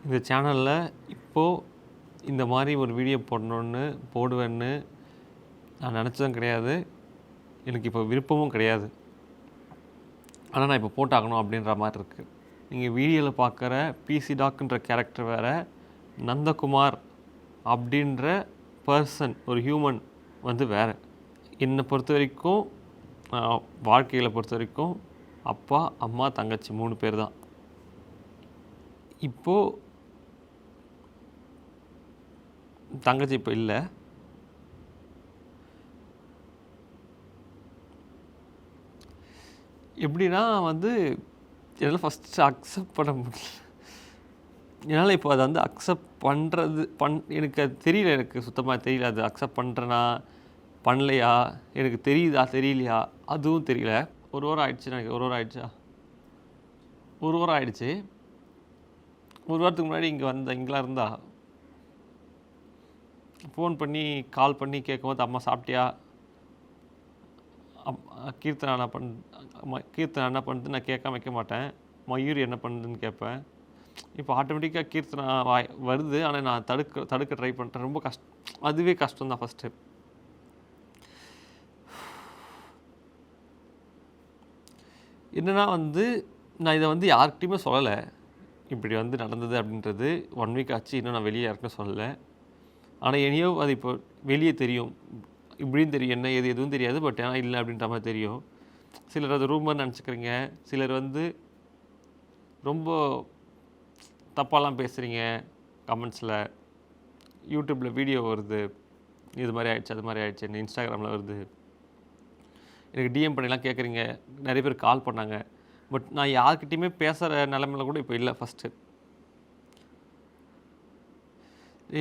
இந்த சேனலில் இப்போது இந்த மாதிரி ஒரு வீடியோ போடுவேன்னு நான் நினச்சதும் கிடையாது. எனக்கு இப்போ விருப்பமும் கிடையாது. ஆனால் நான் இப்போ போட்டாகணும் அப்படின்ற மாதிரி இருக்குது. நீங்கள் வீடியோவில் பார்க்குற பிசி டாக்ன்ற கேரக்டர் வேறு, நந்தகுமார் அப்படின்ற பர்சன் ஒரு ஹியூமன் வந்து வேறு. என்னை பொறுத்த வரைக்கும் வாழ்க்கையில் பொறுத்த வரைக்கும் அப்பா, அம்மா, தங்கச்சி 3 பேர் தான். இப்போது தங்கச்சி இப்போ இல்லை. எப்படின்னா வந்து என்னால் ஃபஸ்ட்டு அக்செப்ட் பண்ண முடியல. என்னால் இப்போ அதை வந்து அக்செப்ட் பண்ணுறது எனக்கு அது தெரியல. எனக்கு சுத்தமாக தெரியல. அது அக்செப்ட் பண்ணுறேனா பண்ணலையா, எனக்கு தெரியுதா தெரியலையா அதுவும் தெரியல. ஒரு வாரம் ஆயிடுச்சு. எனக்கு ஒரு வாரம் ஆயிடுச்சா, ஒரு வாரம் ஆயிடுச்சு. ஒரு வாரத்துக்கு முன்னாடி இங்கெல்லாம் இருந்தா ஃபோன் பண்ணி கால் பண்ணி கேட்கும்போது, அம்மா சாப்பிட்டியா, கீர்த்தனா என்ன பண்ணுது நான் கேட்காம வைக்க மாட்டேன். மயூர் என்ன பண்ணுதுன்னு கேட்பேன். இப்போ ஆட்டோமேட்டிக்காக கீர்த்தனா வருது. ஆனால் நான் தடுக்க ட்ரை பண்ணுறேன். ரொம்ப அதுவே கஷ்டம் தான் ஃபஸ்ட்டு. என்னென்னா வந்து நான் இதை வந்து யார்கிட்டையுமே சொல்லலை. இப்படி வந்து நடந்தது அப்படின்றது 1 வீக் ஆச்சு. இன்னும் நான் வெளியே யாருக்கும் சொல்லலை. ஆனால் என்னையோ அது இப்போ வெளியே தெரியும். இப்படின்னு தெரியும். என்ன எதுவும் தெரியாது. பட் ஆனால் இல்லை அப்படின்ற மாதிரி தெரியும். சிலர் அது ரூமர் நினச்சிக்கிறீங்க. சிலர் வந்து ரொம்ப தப்பாலாம் பேசுகிறீங்க கமெண்ட்ஸில். யூடியூப்பில் வீடியோ வருது, இது மாதிரி ஆயிடுச்சு அது மாதிரி ஆயிடுச்சு. இன்ஸ்டாகிராமில் வருது. எனக்கு டிஎம் பண்ணிலாம் கேட்குறீங்க. நிறைய பேர் கால் பண்ணாங்க. பட் நான் யார்கிட்டையுமே பேசுகிற நிலமையில கூட இப்போ இல்லை. ஃபஸ்ட்டு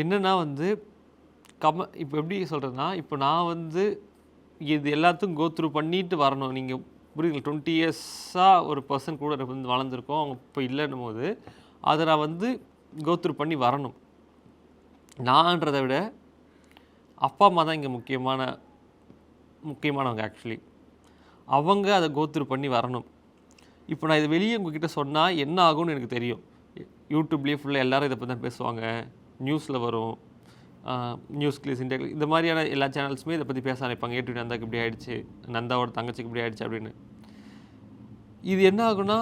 என்னென்னா வந்து இப்போ எப்படி சொல்கிறதுனா, இப்போ நான் வந்து இது எல்லாத்துக்கும் கோத்ரூ பண்ணிட்டு வரணும். நீங்கள் புரியுதுங்களா? 20 இயர்ஸாக ஒரு பர்சன் கூட வந்து வளர்ந்துருக்கோம். அவங்க இப்போ இல்லைன்னும் போது அதை நான் வந்து கோத்ரூ பண்ணி வரணும். நான்றதை விட அப்பா அம்மா தான் இங்கே முக்கியமானவங்க. ஆக்சுவலி அவங்க அதை கோத்ரூ பண்ணி வரணும். இப்போ நான் இதை வெளியே உங்ககிட்ட சொன்னால் என்ன ஆகும்னு எனக்கு தெரியும். யூடியூப்லேயே ஃபுல்லாக எல்லோரும் இதை பற்றி தான் பேசுவாங்க. நியூஸில் வரும். நியூஸ் கிளிஸ், இந்தியா கிளிஸ், இந்த மாதிரியான எல்லா சேனல்ஸுமே இதை பற்றி பேச ஆரம்பிப்பாங்க. ஏடி நந்தாக்கு இப்படி ஆகிடுச்சு, நந்தாவோட தங்கச்சிக்கு இப்படி ஆகிடுச்சு அப்படின்னு. இது என்ன ஆகுனா,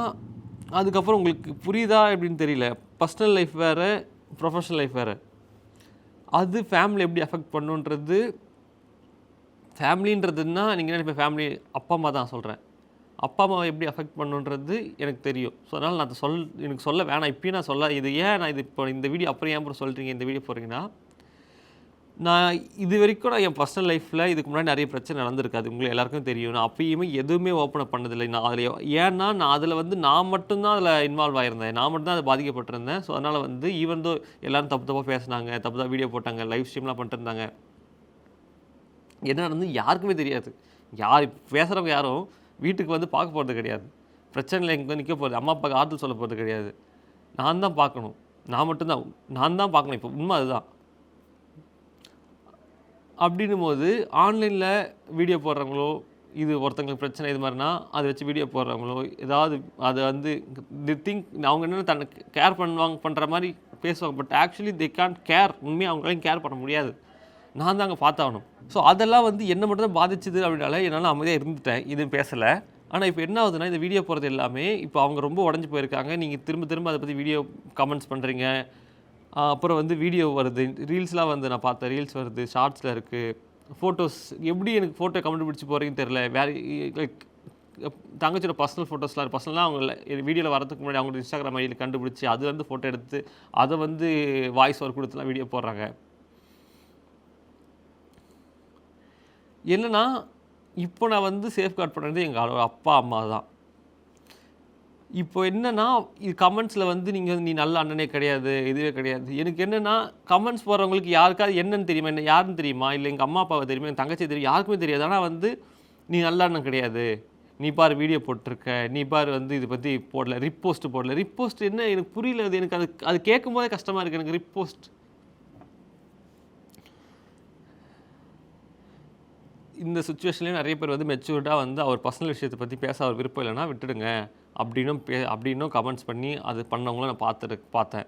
அதுக்கப்புறம் உங்களுக்கு புரியுதா எப்படின்னு தெரியல. பர்சனல் லைஃப் வேறு, ப்ரொஃபஷனல் லைஃப் வேறு. அது ஃபேமிலி எப்படி அஃபெக்ட் பண்ணுன்றது, ஃபேமிலின்றதுன்னா நீங்கள் நினைப்ப ஃபேமிலி அப்பா அம்மா தான் சொல்கிறேன். அப்பா அம்மாவை எப்படி அஃபெக்ட் பண்ணுன்றது எனக்கு தெரியும். ஸோ அதனால் நான் அதை எனக்கு சொல்ல வேணாம். இப்போயும் நான் சொல்ல, இது ஏன் நான் இது இப்போ இந்த வீடியோ அப்புறம் ஏன் அப்புறம் சொல்கிறீங்க இந்த வீடியோ போகிறீங்கன்னா, நான் இது வரைக்கும் நான் என் பர்சனல் லைஃப்பில் இதுக்கு முன்னாடி நிறைய பிரச்சனை நடந்திருக்காது. உங்களுக்கு எல்லாருக்கும் தெரியும். நான் அப்பயுமே எதுவுமே ஓப்பன் அப் பண்ணதில்லை. நான் அதில் ஏன்னா நான் அதில் வந்து நான் மட்டும்தான் அதில் இன்வால்வ் ஆகியிருந்தேன். நான் மட்டும்தான் அதை பாதிக்கப்பட்டிருந்தேன். ஸோ அதனால் வந்து ஈவன் தோ எல்லோரும் தப்பாக பேசினாங்க, தப்பாக வீடியோ போட்டாங்க, லைவ் ஸ்ட்ரீம்லாம் பண்ணிட்டுருந்தாங்க. என்ன நடந்து யாருக்குமே தெரியாது. பேசுகிறவங்க யாரும் வீட்டுக்கு வந்து பார்க்க போகிறது கிடையாது. பிரச்சனையில் எங்கே நிற்க போகிறது, அம்மா அப்பாவுக்கு ஆறுதல் சொல்ல போகிறது கிடையாது. நான் தான் பார்க்கணும். நான் தான் பார்க்கணும். இப்போ உண்மை அதுதான். அப்படின்னும் போது ஆன்லைனில் வீடியோ போடுறவங்களோ, இது ஒருத்தங்களுக்கு பிரச்சனை இது மாதிரினா அதை வச்சு வீடியோ போடுறவங்களோ, ஏதாவது அதை வந்து அவங்க என்னென்ன தன்னை கேர் பண்ணுற மாதிரி பேசுவாங்க. But actually they can care. உண்மையாக அவங்களாலையும் கேர் பண்ண முடியாது. நான் தான் அங்கே பார்த்தாகணும். ஸோ அதெல்லாம் வந்து என்ன மட்டும் தான் பாதிச்சுது அப்படின்னால என்னால் அமைதியாக இருந்துட்டேன், இதுவும் பேசலை. ஆனால் இப்போ என்ன ஆகுதுன்னா, இந்த வீடியோ போகிறது எல்லாமே இப்போ அவங்க ரொம்ப உடஞ்சி போயிருக்காங்க. நீங்கள் திரும்ப அதை பற்றி வீடியோ கமெண்ட்ஸ் பண்ணுறீங்க. அப்புறம் வந்து வீடியோ வருது, ரீல்ஸ்லாம் வந்து நான் பார்த்தேன், ரீல்ஸ் வருது, ஷார்ட்ஸில் இருக்குது, ஃபோட்டோஸ். எப்படி எனக்கு ஃபோட்டோ கமெண்ட் பிடிச்சி போகிறீங்கன்னு தெரில. வேறு லைக் தங்கச்சியோட பர்சனல் ஃபோட்டோஸ்லாம் பர்சனலாக அவங்க வீடியோவில் வரதுக்கு முன்னாடி அவங்களோட இன்ஸ்டாகிராம் ஐடியில் கண்டுபிடிச்சி அது வந்து ஃபோட்டோ எடுத்து அதை வந்து வாய்ஸ் ஓவர் கொடுத்துலாம் வீடியோ போடுறாங்க. என்னென்னா இப்போ நான் வந்து சேஃப்கார்ட் பண்ணுறது எங்கள் அப்பா அம்மா தான். இப்போ என்னென்னா இது கமெண்ட்ஸில் வந்து நீ நல்ல அண்ணனே கிடையாது, இதுவே கிடையாது. எனக்கு என்னென்னா கமெண்ட்ஸ் போடுறவங்களுக்கு யாருக்காவது என்னன்னு தெரியுமா, என்ன யாருன்னு தெரியுமா, இல்லை எங்கள் அம்மா அப்பாவை தெரியுமா, எங்கள் தங்கச்சி தெரியும், யாருக்குமே தெரியாது. ஆனால் வந்து நீ நல்ல அண்ணன் கிடையாது, நீ பாரு வீடியோ போட்டிருக்க, நீ பாரு வந்து இதை பற்றி போடல, ரிப்போஸ்ட் என்ன எனக்கு புரியல. அது எனக்கு அது கேட்கும் போதே கஷ்டமாக இருக்குது. எனக்கு ரிப்போஸ்ட் இந்த சுச்சுவேஷன்லேயும் நிறைய பேர் வந்து மெச்சூர்டாக வந்து அவர் பர்சனல் விஷயத்தை பற்றி பேச அவர் விருப்பம் இல்லைன்னா விட்டுடுங்க அப்படின்னும் கமெண்ட்ஸ் பண்ணி அது பண்ணவங்களும் நான் பார்த்தேன்.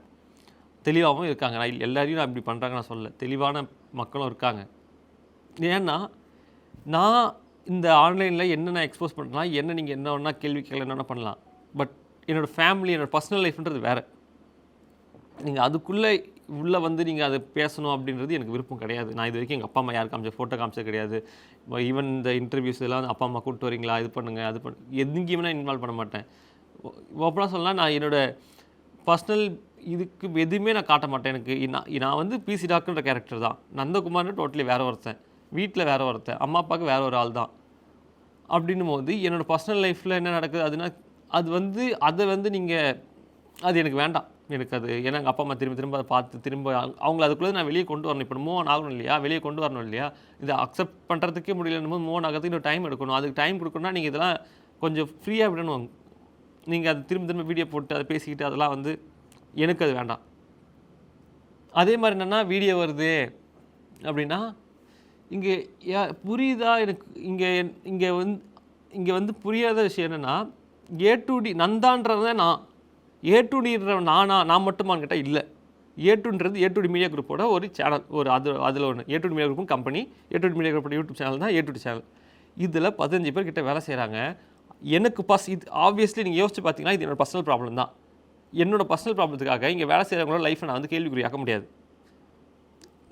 தெளிவாகவும் இருக்காங்க. நான் எல்லாரையும் நான் இப்படி பண்ணுறாங்க நான் சொல்ல, தெளிவான மக்களும் இருக்காங்க. ஏன்னா நான் இந்த ஆன்லைனில் என்ன நான் எக்ஸ்போஸ் பண்ணுறேன்னா, என்ன நீங்கள் என்ன வேணா கேள்வி கேட்கல, என்ன வேணா பண்ணலாம். பட் என்னோடய ஃபேமிலி, என்னோடய பர்சனல் லைஃப்ன்றது வேறு. நீங்கள் அதுக்குள்ளே உள்ளே வந்து நீங்கள் அதை பேசணும் அப்படின்றது எனக்கு விருப்பம் கிடையாது. நான் இது வரைக்கும் எங்கள் அப்பா அம்மா யாருக்கு காமிச்ச ஃபோட்டோ காமிச்சது கிடையாது. ஈவன் இந்த இன்டர்வியூஸ் எல்லாம் அப்பா அம்மா கூப்பிட்டு வரீங்களா, இது பண்ணுங்கள் அது எங்கேயுமே நான் இன்வால்வ் பண்ண மாட்டேன். ஓப்பனாக சொல்லலாம், நான் என்னோடய பர்சனல் இதுக்கு எதுவுமே நான் காட்ட மாட்டேன். எனக்கு நான் வந்து பிசி டாக்டர்ன்ற கேரக்டர் தான். நந்தகுமார்னு டோட்டலி வேறு ஒருத்தன், வீட்டில் வேறு ஒருத்தன், அம்மா அப்பாவுக்கு வேறு ஒரு ஆள் தான். அப்படின்னும் போது என்னோடய பர்சனல் லைஃப்பில் என்ன நடக்குது அதுனா அது வந்து அதை வந்து நீங்கள் அது எனக்கு வேண்டாம். எனக்கு அது ஏன்னா எங்கள் அப்பா அம்மா திரும்ப அதை பார்த்து திரும்ப அவங்கள அதுக்குள்ளே நான் வெளியே கொண்டு வரணும். இப்போ மூவ் ஆன் ஆகணும் இல்லையா, வெளியே கொண்டு வரணும் இல்லையா. இதை அக்செப்ட் பண்ணுறதுக்கே முடியலன்னு போது மூவ் ஆன் ஆகிறதுக்கு இன்னும் டைம் எடுக்கணும். அதுக்கு டைம் கொடுக்கணும்னா நீங்கள் இதெல்லாம் கொஞ்சம் ஃப்ரீயாக விடணும். நீங்கள் அது திரும்ப வீடியோ போட்டு அதை பேசிக்கிட்டு அதெல்லாம் வந்து எனக்கு அது வேண்டாம். அதே மாதிரி என்னென்னா வீடியோ வருது அப்படின்னா இங்கே புரியுதா எனக்கு இங்கே வந்து புரியாத விஷயம் என்னென்னா ஏ டு டி நந்தான்றத நான் ஏ டு டின்ற நான் மட்டுமான்னு கேட்டால் இல்லை. ஏ டு டி மீடியா குரூப்போட ஒரு சேனல், ஒரு அதில் ஒன்று ஏ டு டி மீடியா குரூப்பும் company, A to D media குரூப்போட யூடியூப் சேனல் தான் ஏ டு டி சேனல். இதில் 15 பேர் கிட்ட வேலை செய்கிறாங்க. எனக்கு இது ஆப்வியஸ்லி நீங்கள் யோசிச்சு பார்த்தீங்கன்னா இது என்னோடய பர்சனல் ப்ராப்ளம் தான். என்னோடய பர்சனல் ப்ராப்ளத்துக்காக இங்கே வேலை செய்கிறவங்களோட லைஃப்பை நான் வந்து கேள்விக்குறியாக்க முடியாது.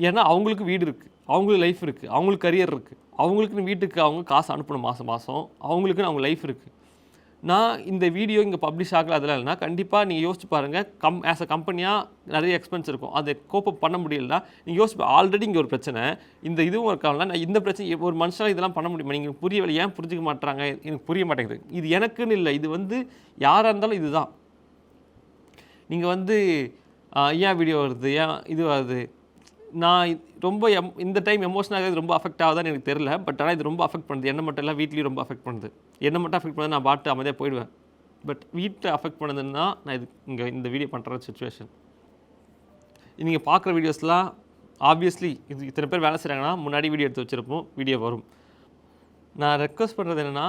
ஏன்னா அவங்களுக்கு வீடு இருக்குது, அவங்களுக்கு லைஃப் இருக்குது, அவங்களுக்கு கரியர் இருக்குது, அவங்களுக்குன்னு வீட்டுக்கு அவங்க காசு அனுப்பணும் மாதம் அவங்களுக்குன்னு அவங்க லைஃப் இருக்குது. நான் இந்த வீடியோ இங்கே பப்ளிஷ் ஆகல அதெல்லாம் இல்லைனா கண்டிப்பாக நீங்கள் யோசிச்சு பாருங்கள். ஆஸ் அ கம்பெனியாக நிறைய எக்ஸ்பென்ஸ் இருக்கும். அதை கோப்பப் பண்ண முடியலன்னா நீங்கள் யோசிச்சு ஆல்ரெடி இங்கே ஒரு பிரச்சனை, இந்த இதுவும் இருக்காங்களா, நான் இந்த பிரச்சனை ஒரு மனுஷனால் இதெல்லாம் பண்ண முடியுமா, நீங்கள் புரியவில்லை, ஏன் புரிஞ்சிக்க மாட்டாங்க, எனக்கு புரிய மாட்டேங்குது. இது எனக்குன்னு இல்லை, இது வந்து யாராக இருந்தாலும் இதுதான். நீங்கள் வந்து ஏன் வீடியோ வருது, ஏன் இது வருது, நான் ரொம்ப இந்த டைம் எமோஷனாக ரொம்ப அஃபெக்ட் ஆகுதான்னு எனக்கு தெரியல. பட் ஆனால் இது ரொம்ப அஃபெக்ட் பண்ணுது. என்ன மட்டும் இல்லை, வீட்லேயும் ரொம்ப அஃபெக்ட் பண்ணுது. என்ன மட்டும் அஃபெக்ட் பண்ணுது நான் பாட்டு அமைதியாக போயிடுவேன். பட் வீட்டை அஃபெக்ட் பண்ணுதுன்னா நான் இந்த வீடியோ பண்ணுற சுச்சுவேஷன். நீங்கள் பார்க்குற வீடியோஸ்லாம் ஆப்வியஸ்லி இது இத்தனை பேர் வேலை செய்கிறாங்கன்னா முன்னாடி வீடியோ எடுத்து வச்சுருப்போம், வீடியோ வரும். நான் ரெக்வஸ்ட் பண்ணுறது என்னென்னா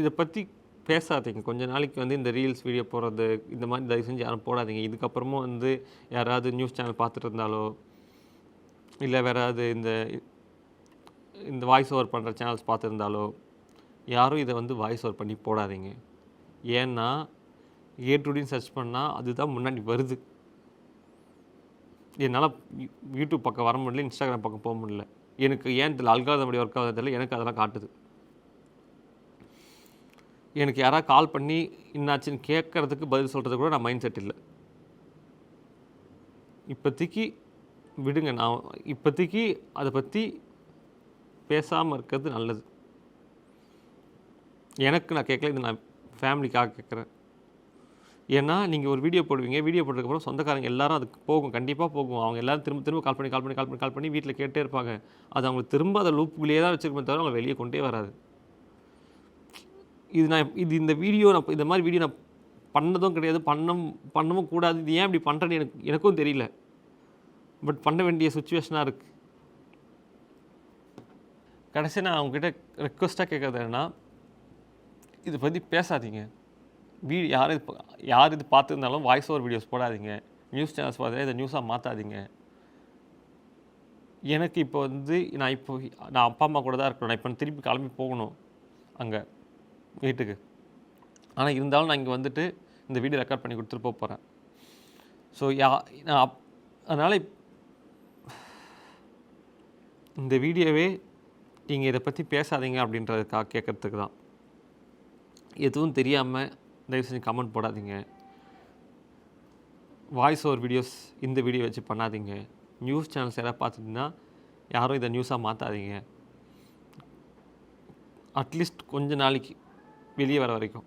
இதை பற்றி பேசாதீங்க. கொஞ்ச நாளைக்கு வந்து இந்த ரீல்ஸ் வீடியோ போடுறது இந்த மாதிரி தயவு செஞ்சு யாரும் போடாதீங்க. இதுக்கப்புறமும் வந்து யாராவது நியூஸ் சேனல் பார்த்துட்டு இருந்தாலோ இல்லை வேறு ஏதாவது இந்த வாய்ஸ் ஓவர் பண்ணுற சேனல்ஸ் பார்த்துருந்தாலோ யாரும் இதை வந்து வாய்ஸ் ஓவர் பண்ணி போடாதீங்க. ஏன்னா ஏ டு டின்னு சர்ச் பண்ணால் அதுதான் முன்னாடி வருது. என்னால் யூடியூப் பக்கம் வர முடியல, இன்ஸ்டாகிராம் பக்கம் போக முடியல. எனக்கு ஏன் இதில் அல்காரிதம் ஒர்க் ஆகுது தெரியல, எனக்கு அதெல்லாம் காட்டுது. எனக்கு யாராவது கால் பண்ணி என்னாச்சுன்னு கேட்குறதுக்கு பதில் சொல்கிறது கூட நான் மைண்ட் செட் இல்லை. இப்போதைக்கு விடுங்க. நான் இப்போதைக்கு அதை பற்றி பேசாமல் இருக்கிறது நல்லது. எனக்கு நான் கேட்கல, இது நான் ஃபேமிலிக்காக கேட்குறேன். ஏன்னா நீங்கள் ஒரு வீடியோ போடுவீங்க, வீடியோ போட்டதுக்கப்புறம் சொந்தக்காரங்க எல்லாரும் அதுக்கு போகும், கண்டிப்பாக போகும். அவங்க எல்லோரும் திரும்ப கால் பண்ணி வீட்டில் கேட்டே இருப்பாங்க. அது அவங்களுக்கு திரும்ப அதை லூப்புக்குள்ளேயே தான் வச்சுருக்கமே தவிர அவங்க வெளியே கொண்டே வராது. இந்த வீடியோ நான் இந்த மாதிரி வீடியோ நான் பண்ணதும் கிடையாது, பண்ணவும் கூடாது. இது ஏன் இப்படி பண்ணுறேன்னு எனக்கும் தெரியல. பட் பண்ண வேண்டிய சுச்சுவேஷனாக இருக்குது. கடைசி நான் அவங்ககிட்ட ரெக்வஸ்ட்டாக கேட்குறது என்னென்னா இதை பற்றி பேசாதீங்க. யார் இது பார்த்துருந்தாலும் வாய்ஸ் ஓவர் வீடியோஸ் போடாதீங்க. நியூஸ் சேனல்ஸ் பார்த்தீங்கன்னா இதை நியூஸாக மாற்றாதீங்க. எனக்கு இப்போ வந்து நான் அப்பா அம்மா கூட தான் இருக்கணும். நான் இப்போ திருப்பி கிளம்பி போகணும் அங்கே வீட்டுக்கு. ஆனால் இருந்தாலும் நான் இங்கே வந்துட்டு இந்த வீடியோ ரெக்கார்ட் பண்ணி கொடுத்துட்டு போகிறேன். ஸோ நான் அதனால் இந்த வீடியோவே நீங்கள் இதை பற்றி பேசாதீங்க அப்படின்றதுக்காக கேட்குறதுக்கு தான். எதுவும் தெரியாமல் தயவு செஞ்சு கமெண்ட் போடாதீங்க. வாய்ஸ் ஓவர் வீடியோஸ் இந்த வீடியோ வச்சு பண்ணாதீங்க. நியூஸ் சேனல்ஸ் யாராவது பார்த்துட்டிங்கன்னா யாரும் இதை நியூஸாக மாற்றாதீங்க. அட்லீஸ்ட் கொஞ்ச நாளைக்கு வெளியே வர வரைக்கும்.